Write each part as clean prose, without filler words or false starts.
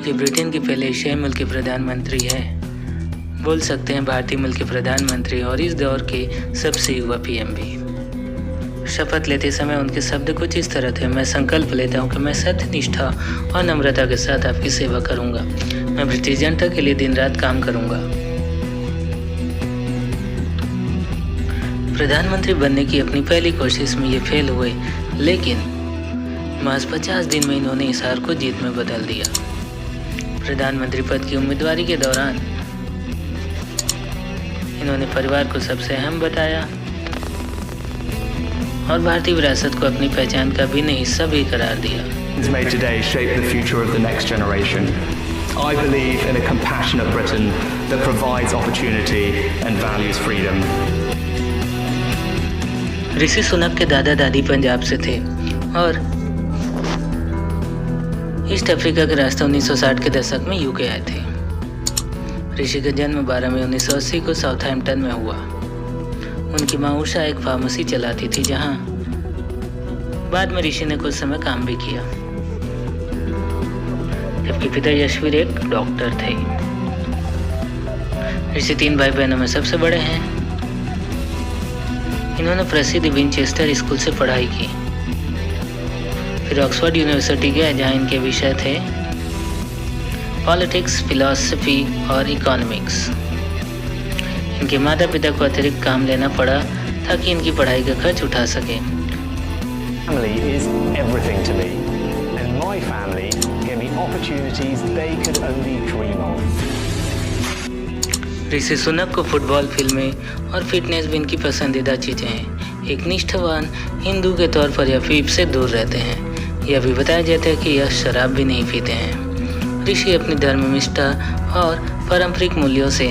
कि ब्रिटेन के पहले एशियाई मुल्क के प्रधानमंत्री हैं, बोल सकते हैं भारतीय मुल्क के प्रधानमंत्री और इस दौर के सबसे युवा पीएम भी। शपथ लेते समय उनके शब्द कुछ इस तरह थे, मैं संकल्प लेता हूँ कि मैं सत्य, निष्ठा और नम्रता के साथ आपकी सेवा करूँगा। मैं ब्रिटिश जनता के लिए दिन रात काम करूँगा। प्रधानमंत्री बनने की अपनी पहली कोशिश में ये फेल हुए, लेकिन महज 50 दिन में इन्होंने इस हार को जीत में बदल दिया। प्रधानमंत्री पद की उम्मीदवारी के दौरान इन्होंने परिवार को सबसे अहम बताया और भारतीय विरासत को अपनी पहचान का भिन्न हिस्सा भी करार दिया। Made today shape the future of the next generation. I believe in a compassionate Britain that provides opportunity and values freedom. Rishi Sunak के दादा दादी पंजाब से थे और ईस्ट अफ्रीका के रास्ते 1960 के दशक में यूके आए थे। ऋषि का जन्म 12 मई 1980 को साउथहैम्पटन में हुआ। उनकी माँ उषा एक फार्मेसी चलाती थी, जहां बाद में ऋषि ने कुछ समय काम भी किया, जबकि पिता यशवीर एक डॉक्टर थे। ऋषि 3 भाई बहनों में सबसे बड़े हैं। इन्होंने प्रसिद्ध विनचेस्टर स्कूल से पढ़ाई की, फिर ऑक्सफोर्ड यूनिवर्सिटी गए, जहां इनके विषय थे पॉलिटिक्स, फिलॉसफी और इकोनॉमिक्स। इनके माता पिता को अतिरिक्त काम लेना पड़ा ताकि इनकी पढ़ाई का खर्च उठा सके। Family is everything to me, and my family gave me opportunities they could only dream of. Rishi Sunak को फुटबॉल, फिल्में और फिटनेस भी इनकी पसंदीदा चीज़ें हैं। एक निष्ठावान हिंदू के तौर पर यह फीफ से दूर रहते हैं। यह भी बताया जाता है कि यह शराब भी नहीं पीते हैं। ऋषि अपनी धर्मनिष्ठा और पारंपरिक मूल्यों से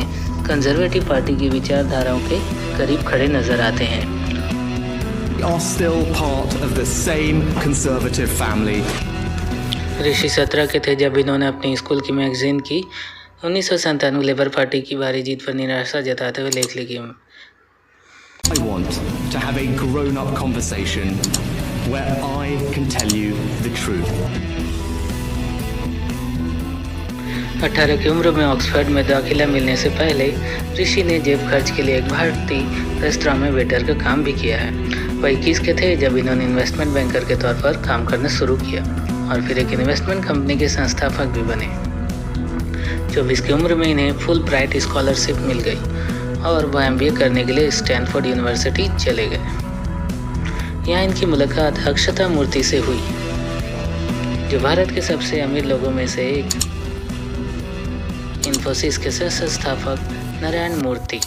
कंजर्वेटिव पार्टी की विचारधाराओं के करीब खड़े नजर आते हैं। Are still part of the same conservative family. ऋषि 17 के थे जब इन्होंने अपनी स्कूल की मैगजीन की 1997 लेबर पार्टी की भारी जीत पर निराशा जताते हुए लेख लिखी। I want to have a grown-up conversation where I can tell you the truth. 18 की उम्र में ऑक्सफोर्ड में दाखिला मिलने से पहले ऋषि ने जेब खर्च के लिए एक भारतीय रेस्तरां में वेटर का काम भी किया है। वह 21 के थे जब इन्होंने इन्वेस्टमेंट बैंकर के तौर पर काम करना शुरू किया और फिर एक इन्वेस्टमेंट कंपनी के संस्थापक भी बने। 24 की उम्र में इन्हें फुल ब्राइट स्कॉलरशिप मिल गई और वह MBA करने के लिए स्टैनफोर्ड यूनिवर्सिटी चले गए। यहाँ इनकी मुलाकात अक्षता मूर्ति से हुई, जो भारत के सबसे अमीर लोगों में से एक। इन्फोसिस के सह संस्थापक नारायण मूर्ति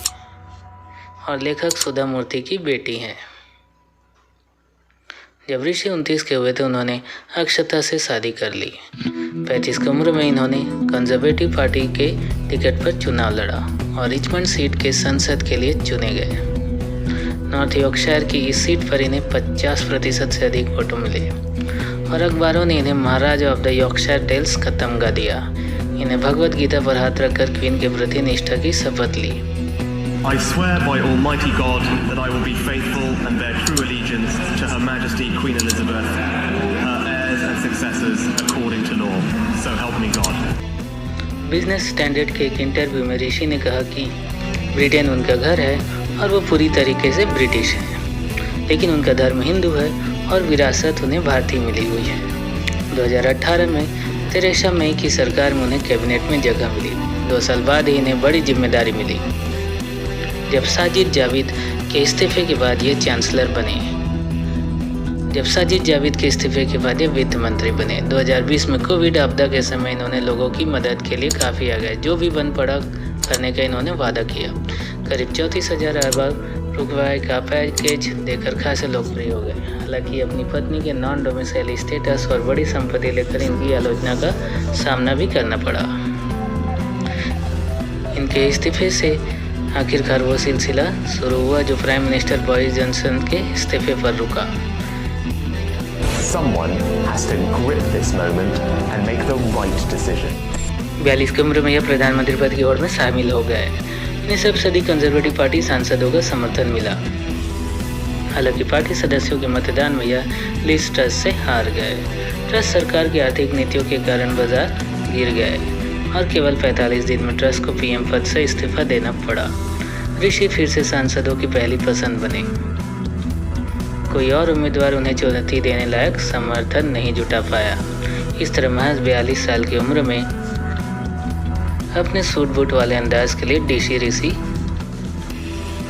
और लेखक सुधा मूर्ति की बेटी हैं। जब ऋषि 29 के हुए थे, उन्होंने अक्षता से शादी कर ली। 35 की उम्र में इन्होंने कंजर्वेटिव पार्टी के टिकट पर चुनाव लड़ा और रिचमंड सीट के संसद के लिए चुने गए। नॉर्थ यॉर्कशायर की इस सीट पर इन्हें 50% से अधिक वोटों मिले और अखबारों ने इन्हें महाराज ऑफ द यॉर्कशायर टेल्स का तमगा दिया। इन्हें भगवत गीता पर हाथ रखकर क्वीन के प्रति निष्ठा की शपथ ली। I swear by Almighty God that I will be faithful and bear true allegiance to Her Majesty Queen Elizabeth, her heirs and successors according to law. So help me God. Business standard के एक interview में ऋषि ने कहा कि Britain उनका घर है और वो पूरी तरीके से ब्रिटिश है, लेकिन उनका धर्म हिंदू है और विरासत उन्हें भारतीय मिली हुई है। 2018 में तेरेसा मई की सरकार में उन्हें कैबिनेट में जगह मिली। 2 साल बाद ही इन्हें बड़ी जिम्मेदारी मिली, जब साजिद जाविद के इस्तीफे के बाद ये चांसलर बने। ये वित्त मंत्री बने। 2020 में कोविड आपदा के समय इन्होंने लोगों की मदद के लिए काफ़ी आ गए, जो भी बन पड़ा करने का इन्होंने वादा किया। करीब 34,000 अरब रुपए का पैकेज देकर खासे लोकप्रिय हो गए। हालांकि अपनी पत्नी के नॉन डोमिसाइल स्टेटस और बड़ी संपत्ति लेकर इनकी आलोचना का सामना भी करना पड़ा। इनके इस्तीफे से आखिरकार वो सिलसिला शुरू हुआ जो प्राइम मिनिस्टर बोरिस जॉनसन के इस्तीफे पर रुका। Someone has to grip this moment and make the right decision. 42 की उम्र में यह प्रधानमंत्री पद की ओर में शामिल हो गए। इन्हें सबसे अधिक कंजर्वेटिव पार्टी सांसदों का समर्थन मिला। हालांकि पार्टी सदस्यों के मतदान में यह लिज ट्रस से हार गए। ट्रस सरकार की आर्थिक नीतियों के कारण बाजार गिर गए और केवल 45 दिन में ट्रस को पीएम पद से इस्तीफा देना पड़ा। ऋषि फिर से सांसदों की पहली पसंद बने। कोई और उम्मीदवार उन्हें चुनौती देने लायक समर्थन नहीं जुटा पाया। इस तरह महज 42 साल की उम्र में अपने सूट बूट वाले अंदाज के लिए डीसी ऋषि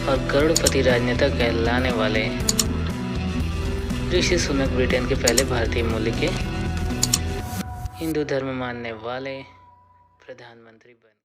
और करोड़पति राजनेता कहलाने वाले ऋषि सुनक ब्रिटेन के पहले भारतीय मूल के हिंदू धर्म मानने वाले प्रधानमंत्री बने।